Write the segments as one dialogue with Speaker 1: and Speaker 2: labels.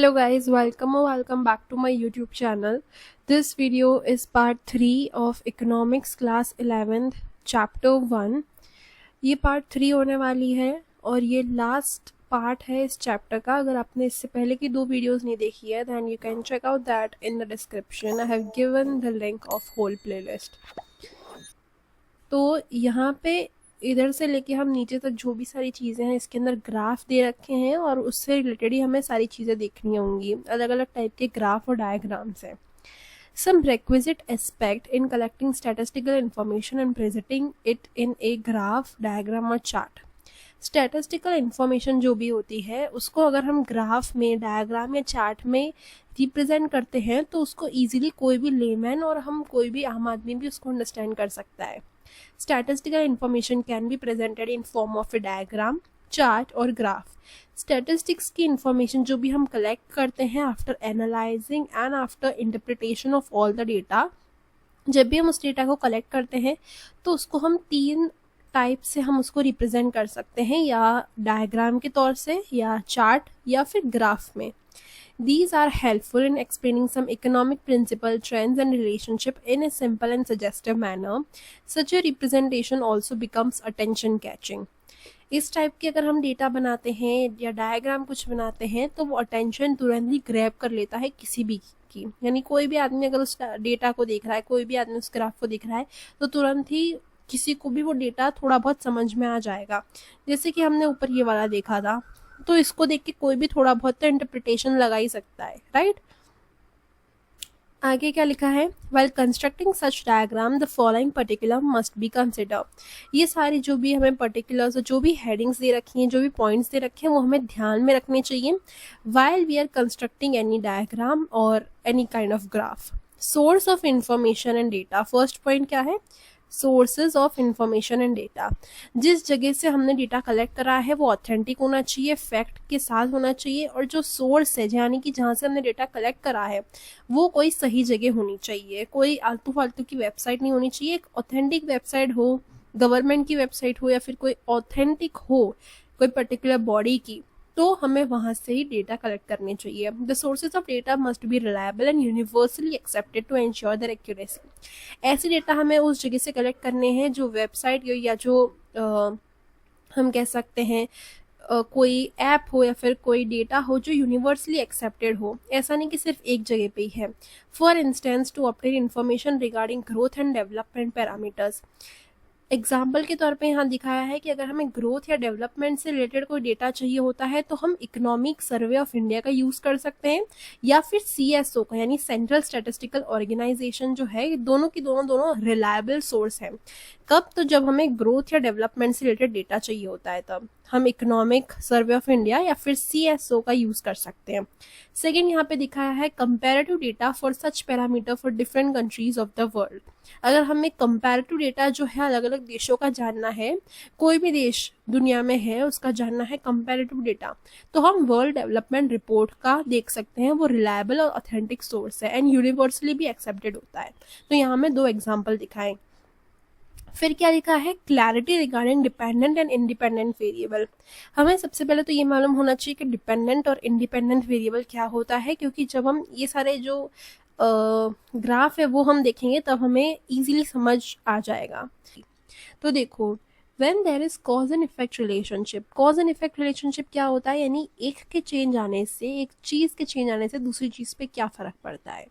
Speaker 1: Hello guys, welcome back to my YouTube channel. This video is part 3 of Economics class 11th chapter 1. ये part 3 होने वाली है और ये last part है इस chapter का. अगर आपने इससे पहले की 2 videos नहीं देखी है then you can check out that in the description. I have given the link of whole playlist. तो यहाँ पे इधर से लेके हम नीचे तक जो भी सारी चीज़ें हैं इसके अंदर ग्राफ दे रखे हैं और उससे रिलेटेड ही हमें सारी चीज़ें देखनी होंगी. अलग अलग टाइप के ग्राफ और डायग्राम्स हैं. Some requisite aspect in collecting statistical information and presenting it in a graph, diagram और chart. Statistical information जो भी होती है उसको अगर हम ग्राफ में, डायग्राम या चार्ट में रिप्रेजेंट करते हैं तो उसको ईजिली कोई भी लेमैन और हम कोई भी आम आदमी भी उसको अंडरस्टैंड कर सकता है. Statistical information can be presented in form of a diagram, chart और graph. Statistics की information जो भी हम collect करते हैं after analyzing and after interpretation of all the data, जब भी हम उस डेटा को कलेक्ट करते हैं तो उसको हम 3 टाइप से हम उसको रिप्रेजेंट कर सकते हैं, या डायग्राम के तौर से, या चार्ट, या फिर ग्राफ में. These are helpful in explaining some economic principle, trends and relationship in a simple and suggestive manner. Such a representation also becomes attention catching. इस टाइप के अगर हम डेटा बनाते हैं या डायग्राम कुछ बनाते हैं तो वो अटेंशन तुरंत ही ग्रैब कर लेता है किसी भी की. यानी कोई भी आदमी अगर उस डेटा को देख रहा है, कोई भी आदमी उस ग्राफ को देख रहा है तो तुरंत ही किसी को भी वो डेटा थोड़ा बहुत समझ में आ जाएगा. जैसे कि हमने ऊपर ये वाला देखा था तो इसको देख के कोई भी थोड़ा बहुत तो इंटरप्रिटेशन लगा ही सकता है, राइट. आगे क्या लिखा है? While constructing such diagram, the following particular must be considered. ये सारी जो भी हमें particulars, जो भी headings दे रखी हैं, जो भी points दे रखे हैं वो हमें ध्यान में रखने चाहिए while we are constructing any diagram or any kind of graph. Source of information and data. First point क्या है? Sources of information and data. जिस जगह से हमने डेटा कलेक्ट करा है वो ऑथेंटिक होना चाहिए, फैक्ट के साथ होना चाहिए, और जो सोर्स है यानी कि जहाँ से हमने डेटा कलेक्ट करा है वो कोई सही जगह होनी चाहिए. कोई आलतू फालतू की वेबसाइट नहीं होनी चाहिए. एक ऑथेंटिक वेबसाइट हो, गवर्नमेंट की वेबसाइट हो, या फिर कोई ऑथेंटिक हो कोई पर्टिकुलर बॉडी की, तो हमें वहाँ से ही डेटा कलेक्ट करने चाहिए. The sources of data must be reliable and universally accepted to ensure their accuracy. ऐसे डेटा हमें उस जगह से कलेक्ट करने हैं जो वेबसाइट या जो हम कह सकते हैं कोई ऐप हो या फिर कोई डेटा हो जो यूनिवर्सली एक्सेप्टेड हो. ऐसा नहीं कि सिर्फ एक जगह पे ही है. For instance, to obtain information regarding growth and development parameters. Example के तौर पे यहाँ दिखाया है कि अगर हमें ग्रोथ या डेवलपमेंट से रिलेटेड कोई डेटा चाहिए होता है तो हम इकोनॉमिक सर्वे ऑफ इंडिया का यूज़ कर सकते हैं या फिर CSO का, यानी सेंट्रल स्टैटिस्टिकल ऑर्गेनाइजेशन जो है. दोनों की दोनों रिलायबल सोर्स हैं. कब? तो जब हमें ग्रोथ या डेवलपमेंट से रिलेटेड डेटा चाहिए होता है तब हम इकोनॉमिक सर्वे ऑफ इंडिया या फिर CSO का यूज़ कर सकते हैं. सेकेंड, यहाँ पे दिखाया है comparative data for such parameter for different countries of the world. अगर हमें कंपैरेटिव डेटा जो है अलग अलग देशों का जानना है, कोई भी देश दुनिया में है उसका जानना है कंपैरेटिव डेटा, तो हम वर्ल्ड डेवलपमेंट रिपोर्ट का देख सकते हैं. वो रिलायबल और ऑथेंटिक सोर्स है एंड यूनिवर्सली भी एक्सेप्टेड होता है. तो यहाँ में 2 एग्जाम्पल दिखाएं. फिर क्या लिखा है? Clarity regarding dependent and independent variable. हमें सबसे पहले तो ये मालूम होना चाहिए कि डिपेंडेंट और इंडिपेंडेंट वेरिएबल क्या होता है, क्योंकि जब हम ये सारे जो ग्राफ है वो हम देखेंगे तब हमें इजीली समझ आ जाएगा. तो देखो, when there is cause and effect relationship. cause and effect relationship क्या होता है? यानी एक के चेंज आने से, एक चीज़ के चेंज आने से दूसरी चीज़ पे क्या फ़र्क पड़ता है.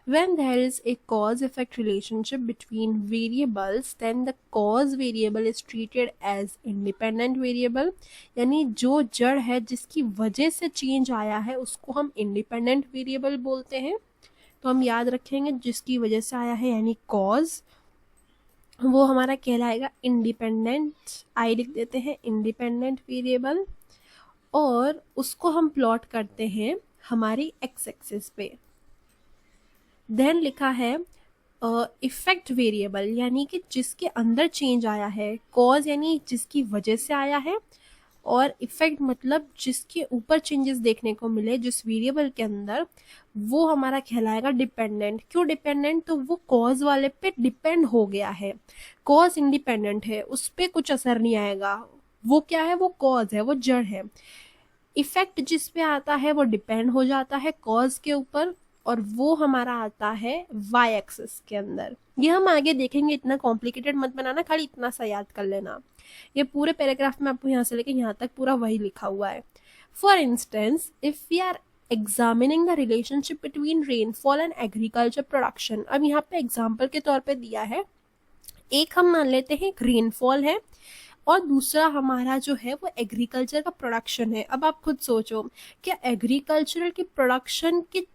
Speaker 1: When there is a cause-effect relationship between variables, then the cause variable is treated as independent variable. यानी जो जड़ है जिसकी वजह से चेंज आया है उसको हम independent variable बोलते हैं. तो हम याद रखेंगे जिसकी वजह से आया है यानी cause, वो हमारा कहलाएगा independent. आई लिख देते हैं independent variable, और उसको हम प्लॉट करते हैं हमारी x एक्सिस पे. देन लिखा है इफेक्ट वेरिएबल, यानी कि जिसके अंदर चेंज आया है. कॉज यानी जिसकी वजह से आया है, और इफेक्ट मतलब जिसके ऊपर चेंजेस देखने को मिले जिस वेरिएबल के अंदर, वो हमारा कहलाएगा डिपेंडेंट. क्यों डिपेंडेंट? तो वो कॉज वाले पे डिपेंड हो गया है. कॉज इंडिपेंडेंट है, उस पर कुछ असर नहीं आएगा. वो क्या है? वो कॉज है, वो जड़ है. इफेक्ट जिस पे आता है वो डिपेंड हो जाता है कॉज के ऊपर, और वो हमारा आता है वाई एक्सिस के अंदर। ये हम आगे देखेंगे, इतना कॉम्प्लिकेटेड मत बनाना, खाली इतना सा याद कर लेना। ये पूरे पैराग्राफ में आपको यहाँ से लेके यहाँ तक पूरा वही लिखा हुआ है। For instance, if we are examining the relationship between rainfall and agriculture production. अब यहाँ पे एग्जाम्पल के तौर पे दिया है, एक हम मान लेते हैं एक रेनफॉल है और दूसरा हमारा जो है वो एग्रीकल्चर का प्रोडक्शन है। अब आप खुद सोचो, क्या एग्रीकल्चरल की प्रोडक्शन की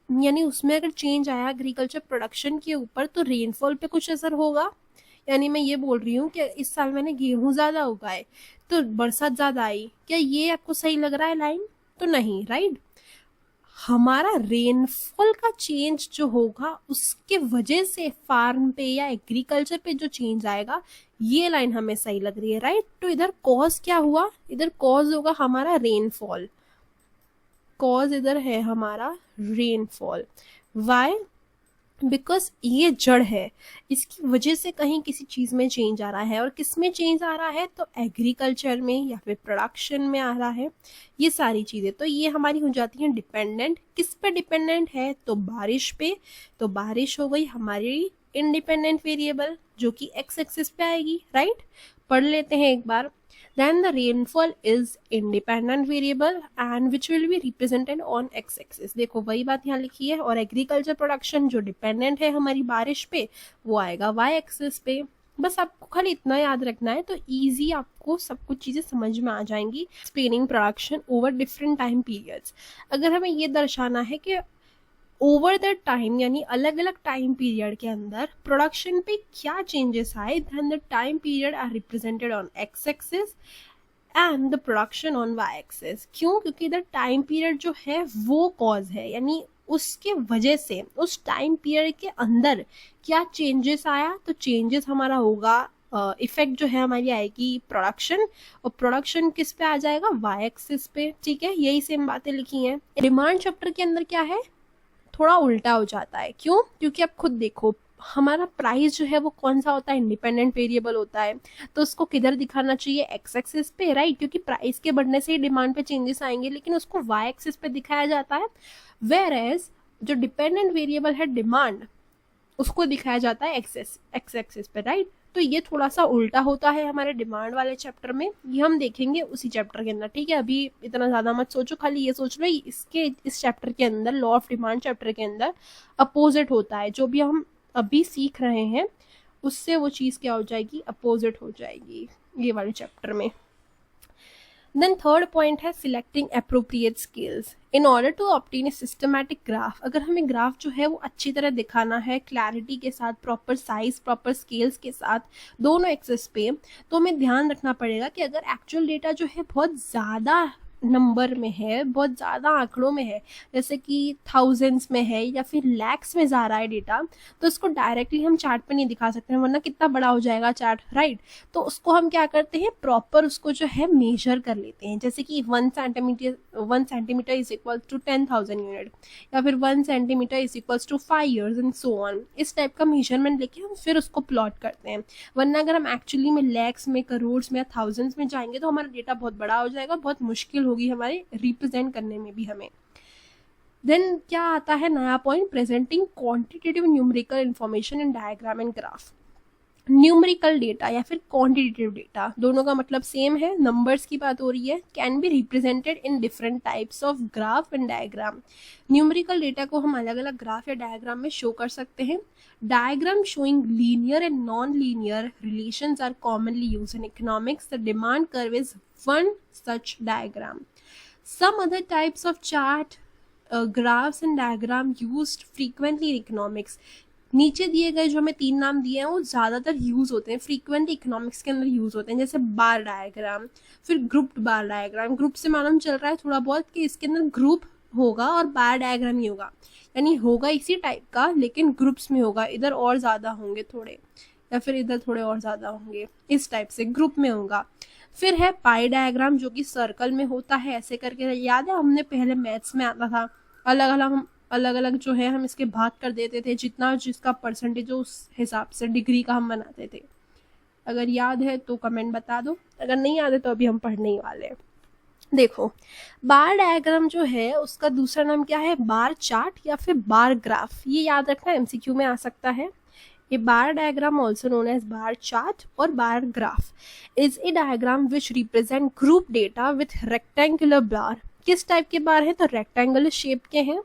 Speaker 1: यानी उसमें अगर चेंज आया एग्रीकल्चर प्रोडक्शन के ऊपर तो रेनफॉल पे कुछ असर होगा? यानी मैं ये बोल रही हूँ कि इस साल मैंने गेहूं ज्यादा उगाए तो बरसात ज्यादा आई, क्या ये आपको सही लग रहा है लाइन? तो नहीं, राइट। हमारा रेनफॉल का चेंज जो होगा उसके वजह से फार्म पे या एग्रीकल्चर पे जो चेंज आएगा, ये लाइन हमें सही लग रही है, राइट। तो इधर कॉज क्या हुआ? इधर कॉज होगा हमारा रेनफॉल, कॉज इधर है हमारा रेनफॉल। वाई? बिकॉज ये जड़ है, इसकी वजह से कहीं किसी चीज में चेंज आ रहा है, और किस में चेंज आ रहा है? तो एग्रीकल्चर में या फिर प्रोडक्शन में आ रहा है, ये सारी चीजें। तो ये हमारी हो जाती हैं डिपेंडेंट। किस पे डिपेंडेंट है? तो बारिश पे। तो बारिश हो गई हमारी इंडिपेंडेंट वेरिएबल जो कि एक्स एक्सिस पे आएगी, राइट। पढ़ लेते हैं एक बार। Then the rainfall is independent variable and which will be represented on x-axis। देखो वही बात यहाँ लिखी है, और एग्रीकल्चर प्रोडक्शन जो डिपेंडेंट है हमारी बारिश पे वो आएगा y-axis पे। बस आपको खाली इतना याद रखना है तो इजी आपको सब कुछ चीजें समझ में आ जाएंगी। Explaining production over different time periods. अगर हमें ये दर्शाना है कि ओवर द टाइम यानी अलग अलग टाइम पीरियड के अंदर प्रोडक्शन पे क्या चेंजेस आए, then the time period are represented on X axis and the production on Y axis. क्यों? क्योंकि इधर टाइम पीरियड जो है वो कॉज है, यानी उसके वजह से उस टाइम पीरियड के अंदर क्या चेंजेस आया, तो चेंजेस हमारा होगा इफेक्ट जो है हमारी आएगी प्रोडक्शन, और प्रोडक्शन किस पे आ जाएगा? वाई एक्सिस पे। ठीक है, यही सेम बातें लिखी हैं। डिमांड चैप्टर के अंदर क्या है, थोड़ा उल्टा हो जाता है। क्यों? क्योंकि आप खुद देखो, हमारा प्राइस जो है वो कौन सा होता है? इंडिपेंडेंट वेरिएबल होता है, तो उसको किधर दिखाना चाहिए? एक्स एक्सिस पे, राइट। क्योंकि प्राइस के बढ़ने से ही डिमांड पे चेंजेस आएंगे, लेकिन उसको वाई एक्सिस पे दिखाया जाता है। वेयर एज जो डिपेंडेंट वेरिएबल है डिमांड, उसको दिखाया जाता है एक्स एक्सिस पे, राइट। तो ये थोड़ा सा उल्टा होता है हमारे डिमांड वाले चैप्टर में, ये हम देखेंगे उसी चैप्टर के अंदर। ठीक है, अभी इतना ज्यादा मत सोचो, खाली ये सोच लो इसके इस चैप्टर के अंदर, लॉ ऑफ डिमांड चैप्टर के अंदर अपोजिट होता है। जो भी हम अभी सीख रहे हैं उससे वो चीज क्या हो जाएगी? अपोजिट हो जाएगी ये वाले चैप्टर में। देन थर्ड पॉइंट है selecting appropriate scales in order to obtain a systematic graph. अगर हमें ग्राफ जो है वो अच्छी तरह दिखाना है, क्लैरिटी के साथ, प्रॉपर साइज, प्रॉपर स्केल्स के साथ, दोनों एक्सेस पे, तो हमें ध्यान रखना पड़ेगा कि अगर एक्चुअल डेटा जो है बहुत ज़्यादा नंबर में है, बहुत ज़्यादा आंकड़ों में है, जैसे कि थाउजेंड्स में है या फिर लैक्स में जा रहा है डेटा, तो उसको डायरेक्टली हम चार्ट पे नहीं दिखा सकते हैं, वरना कितना बड़ा हो जाएगा चार्ट, राइट। तो उसको हम क्या करते हैं, प्रॉपर उसको जो है मेजर कर लेते हैं। जैसे कि 1 centimetre is equal to 10,000 unit, या फिर 1 centimetre is equal to 5 years and so on. इस टाइप का मेजरमेंट लेके हम फिर उसको प्लॉट करते हैं। वरना अगर हम एक्चुअली में लैक्स में, करोड़ में या थाउजेंड्स में जाएंगे तो हमारा डेटा बहुत बड़ा हो जाएगा, बहुत मुश्किल होगी हमारे रिप्रेजेंट करने में भी हमें। देन क्या आता है नया point, presenting quantitative numerical information in diagram and graph. Numerical data या फिर क्वांटिटेटिव डेटा, दोनों का मतलब सेम है, नंबर्स की बात हो रही है। Can be represented in different types of graph and diagram. Numerical data को हम अलग अलग ग्राफ या डायग्राम में शो कर सकते हैं। Diagram showing linear and non linear relations are commonly used in economics. The demand curve is one such diagram. Some other types of chart, graphs and diagram used frequently in economics। नीचे दिए गए जो हमें 3 नाम दिए हैं वो ज़्यादातर यूज़ होते हैं, फ्रीक्वेंटली इकोनॉमिक्स के अंदर यूज़ होते हैं। जैसे बार डायग्राम, फिर ग्रुप्ड बार डायग्राम। ग्रुप से मालूम चल रहा है थोड़ा बहुत कि इसके अंदर ग्रुप होगा और बार डायग्राम ही होगा, यानी होगा इसी टाइप का लेकिन ग्रुप्स में होगा। इधर और ज़्यादा होंगे थोड़े, या फिर इधर थोड़े और ज़्यादा होंगे, इस टाइप से ग्रुप में होगा। फिर है पाई डायग्राम जो कि सर्कल में होता है, ऐसे करके। याद है हमने पहले मैथ्स में आता था, अलग अलग जो है हम इसके भाग कर देते थे, जितना जिसका परसेंटेज हो उस हिसाब से डिग्री का हम बनाते थे। अगर याद है तो कमेंट बता दो, अगर नहीं याद है तो अभी हम पढ़ने ही वाले हैं। देखो, बार डायग्राम जो है उसका दूसरा नाम क्या है, बार चार्ट या फिर बार ग्राफ। ये याद रखना, एमसीक्यू में आ सकता है। A bar diagram, also known as bar chart or bar graph, is a diagram which represent group data with rectangular bar. किस टाइप के बार है, तो रेक्टेंगुलर शेप के हैं,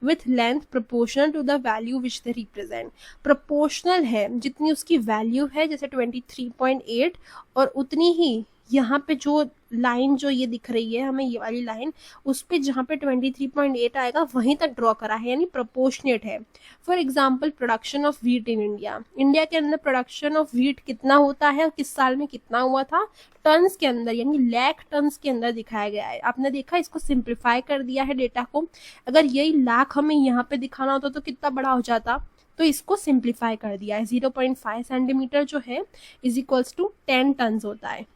Speaker 1: with length proportional to the value which they represent. Proportional है, जितनी उसकी value है, जैसे 23.8, और उतनी ही यहाँ पे जो लाइन जो ये दिख रही है हमें, ये वाली लाइन, उस पे जहाँ पे 23.8 आएगा वहीं तक ड्रॉ करा है, यानी प्रोपोर्शनेट है। For example, production of wheat in India. India के अंदर प्रोडक्शन ऑफ व्हीट कितना होता है और किस साल में कितना हुआ था, टन्स के अंदर, यानी लाख टन्स के अंदर दिखाया गया है। आपने देखा, इसको सिंप्लीफाई कर दिया है डेटा को। अगर यही लाख हमें यहाँ पे दिखाना होता तो कितना बड़ा हो जाता, तो इसको सिंप्लीफाई कर दिया है। 0.5 सेंटीमीटर जो है इज इक्वल्स टू 10 टन्स होता है।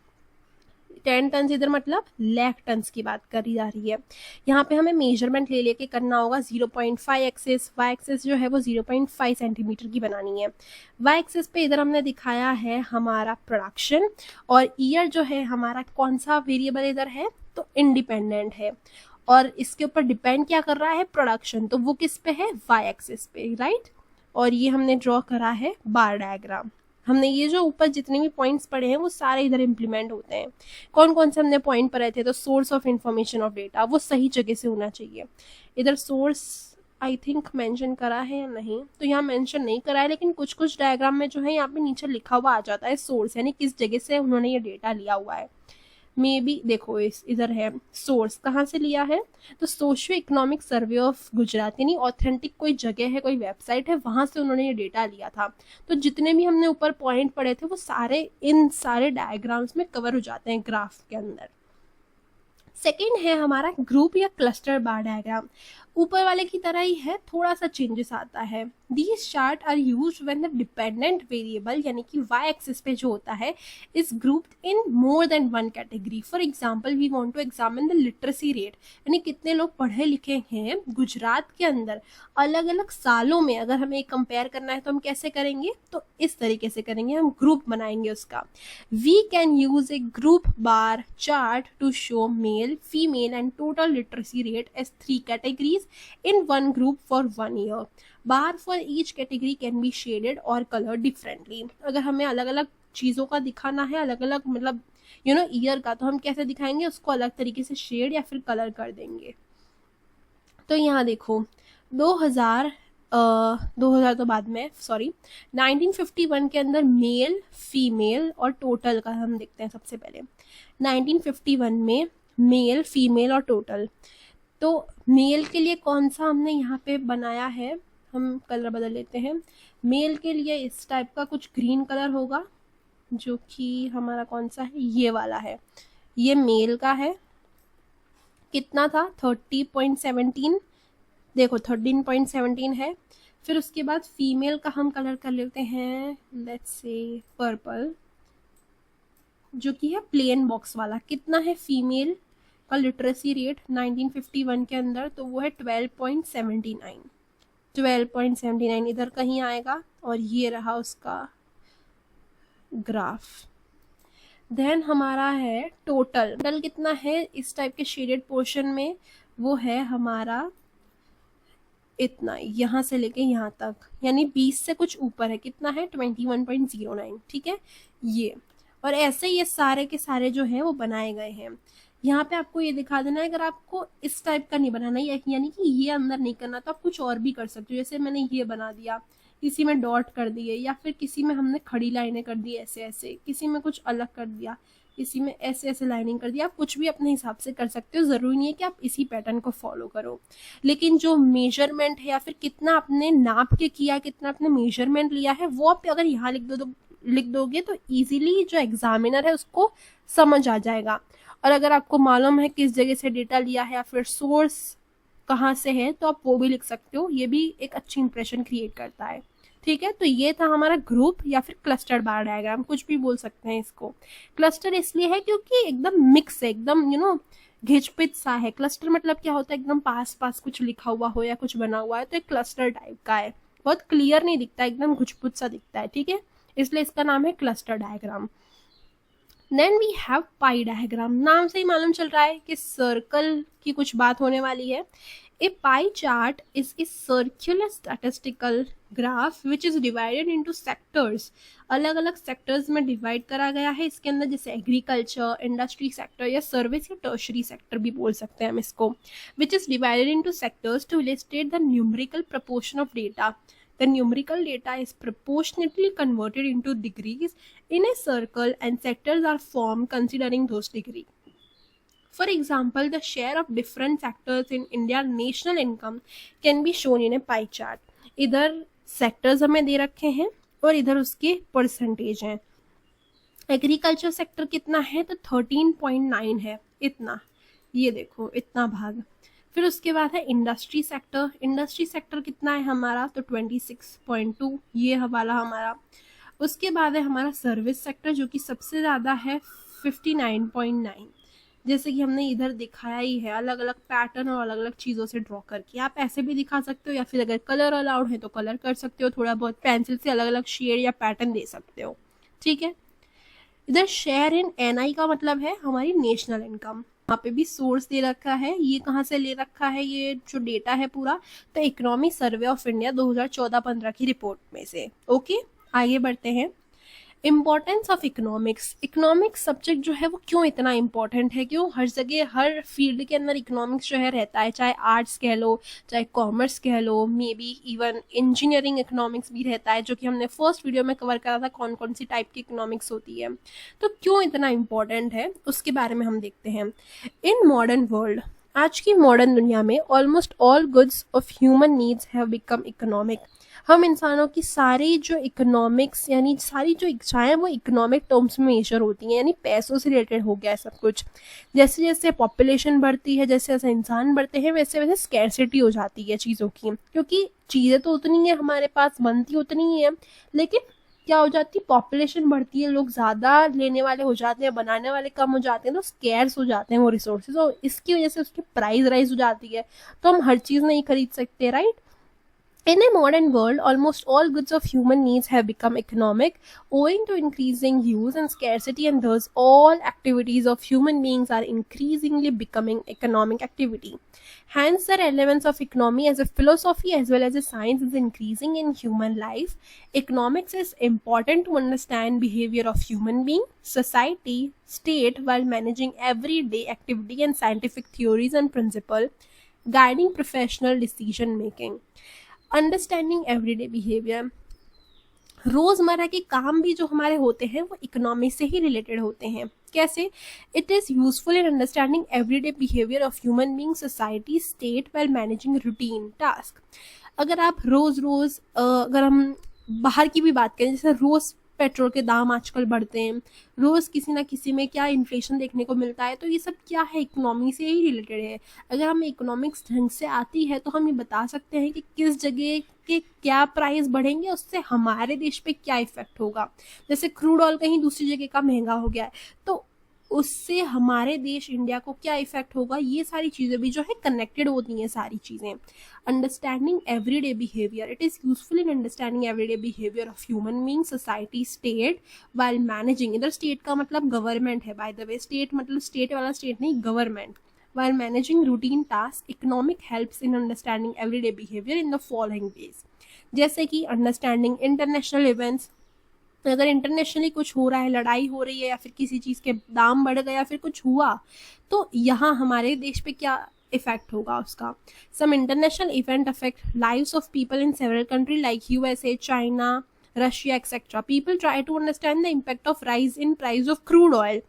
Speaker 1: 10 टन इधर मतलब लाख टन की बात करी जा रही है। यहाँ पे हमें मेजरमेंट ले लेके करना होगा। 0.5 एक्सेस, वाई एक्सेस जो है वो 0.5 सेंटीमीटर की बनानी है। वाई एक्सेस पे इधर हमने दिखाया है हमारा प्रोडक्शन, और ईयर जो है हमारा कौन सा वेरिएबल इधर है, तो इंडिपेंडेंट है, और इसके ऊपर डिपेंड क्या कर रहा है, प्रोडक्शन, तो वो किस पे है, वाई एक्सेस पे, राइट। और ये हमने ड्रॉ करा है बार डायग्राम। हमने ये जो ऊपर जितने भी पॉइंट्स पढ़े हैं वो सारे इधर इंप्लीमेंट होते हैं। कौन कौन से हमने पॉइंट पढ़े थे, तो source of information of data, वो सही जगह से होना चाहिए। इधर सोर्स आई थिंक मेंशन करा है या नहीं, तो यहाँ मेंशन नहीं करा है, लेकिन कुछ कुछ डायग्राम में जो है यहाँ पे नीचे लिखा हुआ आ जाता है सोर्स, यानी किस जगह से उन्होंने ये डेटा लिया हुआ है। मे बी देखो, इधर है सोर्स कहाँ से लिया है, तो socio economic survey of Gujarat, यानी ऑथेंटिक कोई जगह है, कोई वेबसाइट है, वहां से उन्होंने ये डेटा लिया था। तो जितने भी हमने ऊपर पॉइंट पढ़े थे वो सारे इन सारे डायग्राम्स में कवर हो जाते हैं ग्राफ के अंदर। सेकेंड है हमारा ग्रुप या क्लस्टर बार डायग्राम। ऊपर वाले की तरह ही है, थोड़ा सा चेंजेस आता है। These chart are used when the dependent variable, यानी कि वाई एक्सिस पे जो होता है, is grouped in more than one category. For example, we want to examine the literacy rate, यानी कितने लोग पढ़े लिखे हैं गुजरात के अंदर अलग अलग सालों में। अगर हमें कंपेयर करना है तो हम कैसे करेंगे, तो इस तरीके से करेंगे, हम ग्रुप बनाएंगे उसका। We can use a group bar chart to show male, female and total literacy rate as 3 categories in one group for 1 year. Bar for each category can be shaded or colored differently. अगर हमें अलग अलग चीज़ों का दिखाना है, अलग अलग मतलब ईयर का, तो हम कैसे दिखाएंगे उसको, अलग तरीके से शेड या फिर कलर कर देंगे। तो यहाँ देखो 2000 तो बाद में, सॉरी, 1951 के अंदर मेल, फीमेल और टोटल का हम देखते हैं सबसे पहले। 1951 में मेल, फीमेल और टोटल, तो मेल के लिए कौन सा हमने यहाँ पे बनाया है, हम कलर बदल लेते हैं। मेल के लिए इस टाइप का कुछ ग्रीन कलर होगा, जो कि हमारा कौन सा है, ये वाला है, ये मेल का है। कितना था, 30.17, देखो 13.17 है। फिर उसके बाद फीमेल का हम कलर कर लेते हैं, लेट्स से पर्पल, जो कि है प्लेन बॉक्स वाला। कितना है फीमेल का लिटरेसी रेट 1951 के अंदर, तो वो है 12.79। 12.79 इधर कहीं आएगा, और ये रहा उसका ग्राफ। देन हमारा है टोटल कितना है इस टाइप के शेडेड पोर्शन में, वो है हमारा इतना, यहाँ से लेके यहाँ तक, यानी 20 से कुछ ऊपर है। कितना है, 21.09, ठीक है ये। और ऐसे ये सारे के सारे जो है वो बनाए गए हैं। यहाँ पे आपको ये दिखा देना है, अगर आपको इस टाइप का नहीं बनाना, यानी कि ये अंदर नहीं करना, तो आप कुछ और भी कर सकते हो। जैसे मैंने ये बना दिया, किसी में डॉट कर दिए, या फिर किसी में हमने खड़ी लाइनें कर दी ऐसे ऐसे, किसी में कुछ अलग कर दिया, किसी में ऐसे ऐसे लाइनिंग कर दिया। आप कुछ भी अपने हिसाब से कर सकते हो, जरूरी नहीं है कि आप इसी पैटर्न को फॉलो करो। लेकिन जो मेजरमेंट है, या फिर कितना आपने नाप के किया, कितना आपने मेजरमेंट लिया है, वो आप अगर यहाँ लिख दोगे तो इजीली जो एग्जामिनर है उसको समझ आ जाएगा। और अगर आपको मालूम है किस जगह से डेटा लिया है या फिर सोर्स कहाँ से है, तो आप वो भी लिख सकते हो। ये भी एक अच्छी इंप्रेशन क्रिएट करता है, ठीक है। तो ये था हमारा ग्रुप या फिर क्लस्टर बार डायग्राम, कुछ भी बोल सकते हैं इसको। क्लस्टर इसलिए है क्योंकि एकदम मिक्स है, एकदम घिचपिच सा है। क्लस्टर मतलब क्या होता है, एकदम पास पास कुछ लिखा हुआ हो या कुछ बना हुआ है, तो एक क्लस्टर टाइप का है। बहुत क्लियर नहीं दिखता, एकदम घुचपुच सा दिखता है, ठीक है, इसलिए इसका नाम है cluster diagram. Then we have pie diagram, नाम से ही मालूम चल रहा है कि सर्कल की कुछ बात होने वाली है। A pie chart is a circular statistical graph which is divided into sectors, अलग अलग सेक्टर्स में डिवाइड करा गया है इसके अंदर, जैसे एग्रीकल्चर, इंडस्ट्री सेक्टर या सर्विस या टर्शरी सेक्टर भी बोल सकते हैं हम इसको, which is divided into sectors to illustrate the numerical proportion of data. The numerical data is proportionately converted into degrees in a circle and sectors are formed considering those degrees. For example, the share of different sectors in India's national income can be shown in a pie chart. इधर sectors हमें दे रखे हैं और इधर उसके percentage हैं। Agriculture sector कितना है तो 13.9 है, इतना, ये देखो इतना भाग। फिर उसके बाद है इंडस्ट्री सेक्टर, इंडस्ट्री सेक्टर कितना है हमारा तो 26.2, ये वाला हमारा। उसके बाद है हमारा सर्विस सेक्टर जो कि सबसे ज़्यादा है 59.9, जैसे कि हमने इधर दिखाया ही है, अलग अलग पैटर्न और अलग अलग चीज़ों से ड्रॉ करके। आप ऐसे भी दिखा सकते हो या फिर अगर कलर अलाउड है तो कलर कर सकते हो, थोड़ा बहुत पेंसिल से अलग अलग शेड या पैटर्न दे सकते हो, ठीक है। इधर शेयर इन एनआई का मतलब है हमारी नेशनल इनकम, यहाँ पे भी सोर्स दे रखा है, ये कहाँ से ले रखा है, ये जो डेटा है पूरा तो इकोनॉमिक सर्वे ऑफ इंडिया 2014-15 की रिपोर्ट में से। ओके, आगे बढ़ते हैं। Importance of economics, economics subject जो है वो क्यों इतना इम्पोर्टेंट है, क्यों हर जगह हर फील्ड के अंदर इकोनॉमिक्स जो है रहता है, चाहे आर्ट्स कह लो चाहे कॉमर्स कह लो, maybe even engineering economics भी रहता है, जो कि हमने फर्स्ट वीडियो में कवर करा था कौन कौन सी टाइप की इकोनॉमिक्स होती है। तो क्यों इतना इम्पोर्टेंट है उसके बारे में हम देखते हैं। इन मॉडर्न वर्ल्ड, आज की मॉडर्न दुनिया में almost all goods of human needs have become economic, हम इंसानों की सारी जो इकोनॉमिक्स यानी सारी जो इच्छाएं वो इकोनॉमिक टर्म्स में मेजर होती हैं, यानी पैसों से रिलेटेड हो गया है सब कुछ। जैसे जैसे पॉपुलेशन बढ़ती है, जैसे जैसे इंसान बढ़ते हैं, वैसे वैसे स्कैरसिटी हो जाती है चीज़ों की, क्योंकि चीज़ें तो उतनी है हमारे पास, बनती उतनी ही है, लेकिन क्या हो जाती है, पॉपुलेशन बढ़ती है, लोग ज़्यादा लेने वाले हो जाते हैं, बनाने वाले कम हो जाते हैं, तो स्कैर्स हो जाते हैं वो रिसोर्सेज, और इसकी वजह से उसकी प्राइस राइज हो जाती है, तो हम हर चीज़ नहीं खरीद सकते, right. In a modern world, almost all goods of human needs have become economic owing to increasing use and scarcity, and thus all activities of human beings are increasingly becoming economic activity. Hence, the relevance of economy as a philosophy as well as a science is increasing in human life. Economics is important to understand behavior of human being, society, state while managing everyday activity and scientific theories and principles guiding professional decision making. Understanding everyday behaviour, रोज़मर्रा के काम भी जो हमारे होते हैं वो economy से ही रिलेटेड होते हैं। कैसे? It is useful in understanding everyday behaviour of human being, society, state while managing routine task. अगर आप रोज़ अगर हम बाहर की भी बात करें, जैसे रोज़ पेट्रोल के दाम आजकल बढ़ते हैं, रोज़ किसी ना किसी में क्या इन्फ्लेशन देखने को मिलता है, तो ये सब क्या है, इकोनॉमी से ही रिलेटेड है। अगर हमें इकोनॉमिक्स ढंग से आती है तो हम ये बता सकते हैं कि किस जगह के क्या प्राइस बढ़ेंगे, उससे हमारे देश पे क्या इफेक्ट होगा। जैसे क्रूड ऑयल कहीं दूसरी जगह का महंगा हो गया है तो उससे हमारे देश इंडिया को क्या इफेक्ट होगा, ये सारी चीज़ें भी जो है कनेक्टेड होती हैं सारी चीज़ें। Understanding everyday behaviour, it is useful in understanding everyday behaviour of human being, society, state while managing, इधर स्टेट का मतलब गवर्नमेंट है, बाय द वे, स्टेट मतलब स्टेट वाला स्टेट नहीं, government. while managing routine tasks, economic helps in understanding everyday behavior in the following ways. जैसे कि understanding international events, अगर इंटरनेशनली कुछ हो रहा है, लड़ाई हो रही है या फिर किसी चीज़ के दाम बढ़ गए या फिर कुछ हुआ, तो यहाँ हमारे देश पे क्या इफेक्ट होगा उसका। Some international event affect lives of people in several country like USA, China, Russia, etc. People try to understand the impact of rise in price of crude oil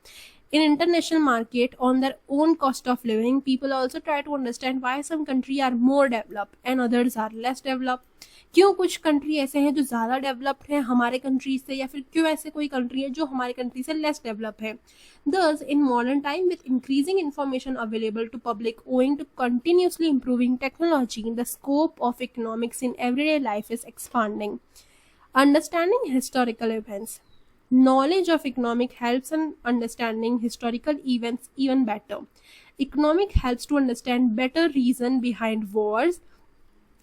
Speaker 1: in international market on their own cost of living. People also try to understand why some countries are more developed and others are less developed. क्यों कुछ country ऐसे हैं जो ज़्यादा developed हैं हमारे country से, या फिर क्यों ऐसे कोई कंट्री है जो हमारे कंट्री से लेस डेवलप है। Thus, in modern time, with increasing information available to public owing to continuously improving technology, the scope of economics in everyday life is expanding. Understanding historical events. Knowledge of economic helps in understanding historical events even better. Economic helps to understand better reason behind wars.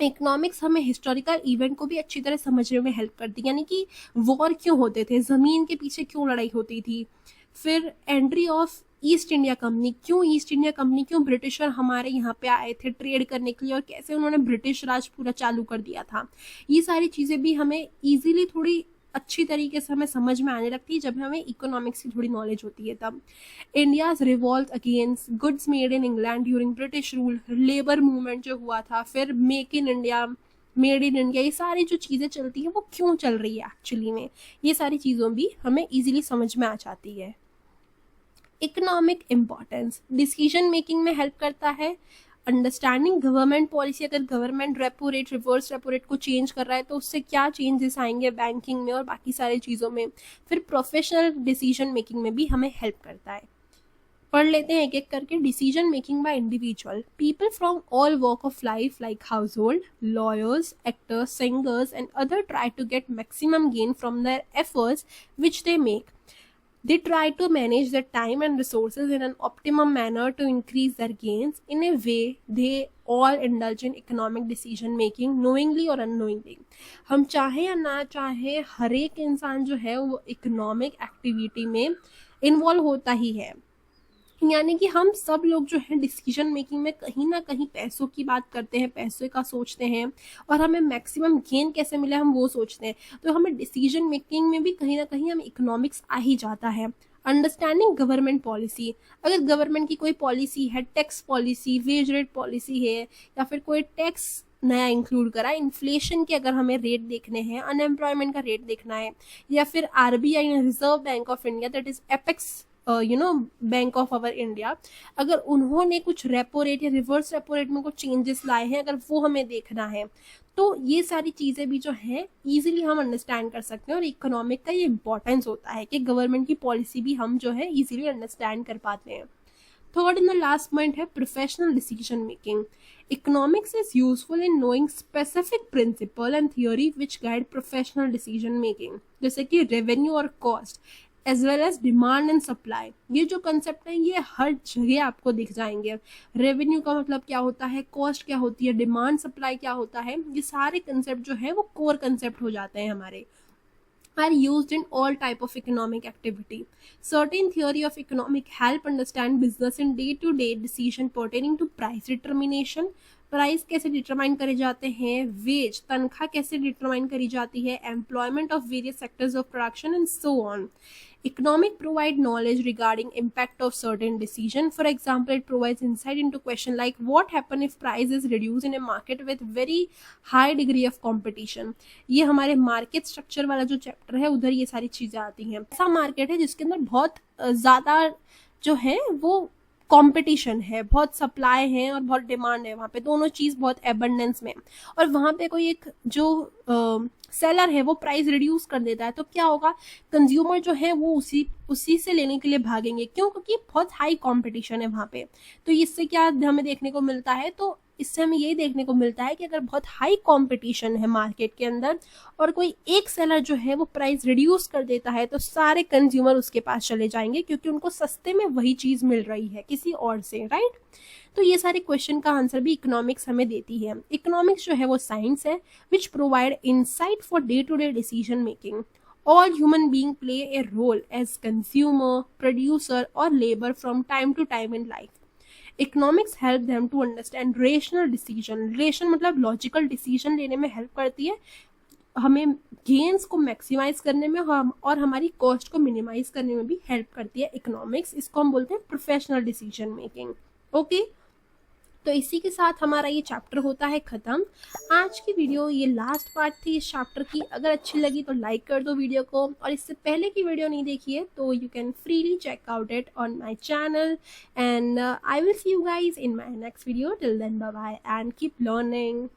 Speaker 1: Economics हमें historical event को भी अच्छी तरह समझने में help करती है, यानी कि वॉर क्यों होते थे, ज़मीन के पीछे क्यों लड़ाई होती थी, फिर entry of east India company, क्यों ईस्ट इंडिया कंपनी, क्यों ब्रिटिशर हमारे यहाँ पे आए थे ट्रेड करने के लिए और कैसे उन्होंने ब्रिटिश राज पूरा चालू कर दिया था। ये सारी चीज़ें भी हमें ईजिली थोड़ी अच्छी तरीके से हमें समझ में आने लगती है जब हमें इकोनॉमिक्स की थोड़ी नॉलेज होती है तब। India's revolt against goods made in England during British rule, labour movement जो हुआ था, फिर make in India, made in India, ये सारी जो चीज़ें चलती हैं वो क्यों चल रही है एक्चुअली में, ये सारी चीज़ों भी हमें ईजिली समझ में आ जाती है। इकोनॉमिक इम्पॉर्टेंस डिसीजन मेकिंग में हेल्प करता है। अंडरस्टैंडिंग गवर्नमेंट पॉलिसी, अगर government repo rate, reverse repo rate को चेंज कर रहा है तो उससे क्या चेंजेस आएंगे बैंकिंग में और बाकी सारी चीज़ों में। फिर प्रोफेशनल डिसीजन मेकिंग में भी हमें हेल्प करता है। पढ़ लेते हैं एक एक करके। Decision making by individual, people from all walk of life like household, lawyers, actors, singers and other try to get maximum gain from their efforts which they make. They try to manage their time and resources in an optimum manner to increase their gains. In a way, they all indulge in economic decision making, knowingly or unknowingly. हम चाहे या ना चाहे हर एक इंसान जो है वो इकोनॉमिक एक्टिविटी में इन्वॉल्व होता ही है। यानी कि हम सब लोग जो है डिसीजन मेकिंग में कहीं ना कहीं पैसों की बात करते हैं, पैसों का सोचते हैं और हमें मैक्सिमम गेन कैसे मिले हम वो सोचते हैं। तो हमें डिसीजन मेकिंग में भी कहीं ना कहीं हमें इकोनॉमिक्स आ ही जाता है। अंडरस्टैंडिंग गवर्नमेंट पॉलिसी, अगर गवर्नमेंट की कोई पॉलिसी है, tax policy, wage rate policy है, या फिर कोई टैक्स नया इंक्लूड करा, इन्फ्लेशन के अगर हमें रेट देखने हैं, अनएम्प्लॉयमेंट का रेट देखना है, या फिर RBI, reserve bank of India, that is apex bank of our India, अगर उन्होंने कुछ रेपो रेट या रिवर्स रेपो रेट में कुछ चेंजेस लाए हैं, अगर वो हमें देखना है तो ये सारी चीज़ें भी जो है इजीली हम अंडरस्टैंड कर सकते हैं। और इकोनॉमिक का ये इंपॉर्टेंस होता है कि गवर्नमेंट की पॉलिसी भी हम जो है इजीली अंडरस्टैंड कर पाते हैं। Third and the last point है professional decision making. Economics is useful in knowing specific principle and theory which guide professional decision making, जैसे कि रेवेन्यू और cost as well as demand and supply. ये जो concept है ये हर जगह आपको दिख जाएंगे। रेवेन्यू का मतलब क्या होता है, कॉस्ट क्या होती है, डिमांड सप्लाई क्या होता है, ये सारे कंसेप्ट जो है वो कोर कंसेप्ट हो जाते हैं हमारे। Are used in all type of economic activity. Certain theory of economic help understand business in day-to-day decision pertaining to price determination. Price कैसे डिटरमाइन करे जाते हैं, वेज तनख्वाह कैसे डिटरमाइन करी जाती है, employment of various sectors of production and so on. Economic provide knowledge regarding impact of certain decision. For example, it provides insight into question like what happen if price is reduced in a market with very high degree of competition. ये हमारे market structure वाला जो chapter है उधर ये सारी चीजें आती हैं। ऐसा मार्केट है जिसके अंदर बहुत ज्यादा जो है वो कंपटीशन है, बहुत सप्लाई है और बहुत डिमांड है, वहाँ पे दोनों चीज़ बहुत एबंडेंस में, और वहाँ पे कोई एक जो सेलर है वो प्राइस रिड्यूस कर देता है तो क्या होगा, कंज्यूमर जो है वो उसी से लेने के लिए भागेंगे। क्यों? क्योंकि बहुत हाई कंपटीशन है वहाँ पे। तो इससे क्या हमें देखने को मिलता है, तो इससे हमें यही देखने को मिलता है कि अगर बहुत हाई कंपटीशन है मार्केट के अंदर और कोई एक सेलर जो है वो प्राइस रिड्यूस कर देता है तो सारे कंज्यूमर उसके पास चले जाएंगे क्योंकि उनको सस्ते में वही चीज़ मिल रही है किसी और से, राइट। तो ये सारे क्वेश्चन का आंसर भी इकोनॉमिक्स हमें देती है। इकोनॉमिक्स जो है वो साइंस है which provide insight for day to day decision making. All human beings play a role as consumer, producer or labor from time to time in life. Economics help them to understand rational decision. Rational मतलब logical decision लेने में help करती है, हमें gains को maximise करने में और हमारी कॉस्ट को मिनिमाइज करने में भी हेल्प करती है इकोनॉमिक्स। इसको हम बोलते हैं प्रोफेशनल डिसीजन मेकिंग। ओके, तो इसी के साथ हमारा ये चैप्टर होता है खत्म। आज की वीडियो ये लास्ट पार्ट थी इस चैप्टर की। अगर अच्छी लगी तो लाइक कर दो वीडियो को, और इससे पहले की वीडियो नहीं देखी है तो you can freely check out it on my channel, and I will see you guys in my next video. Till then bye bye and keep learning.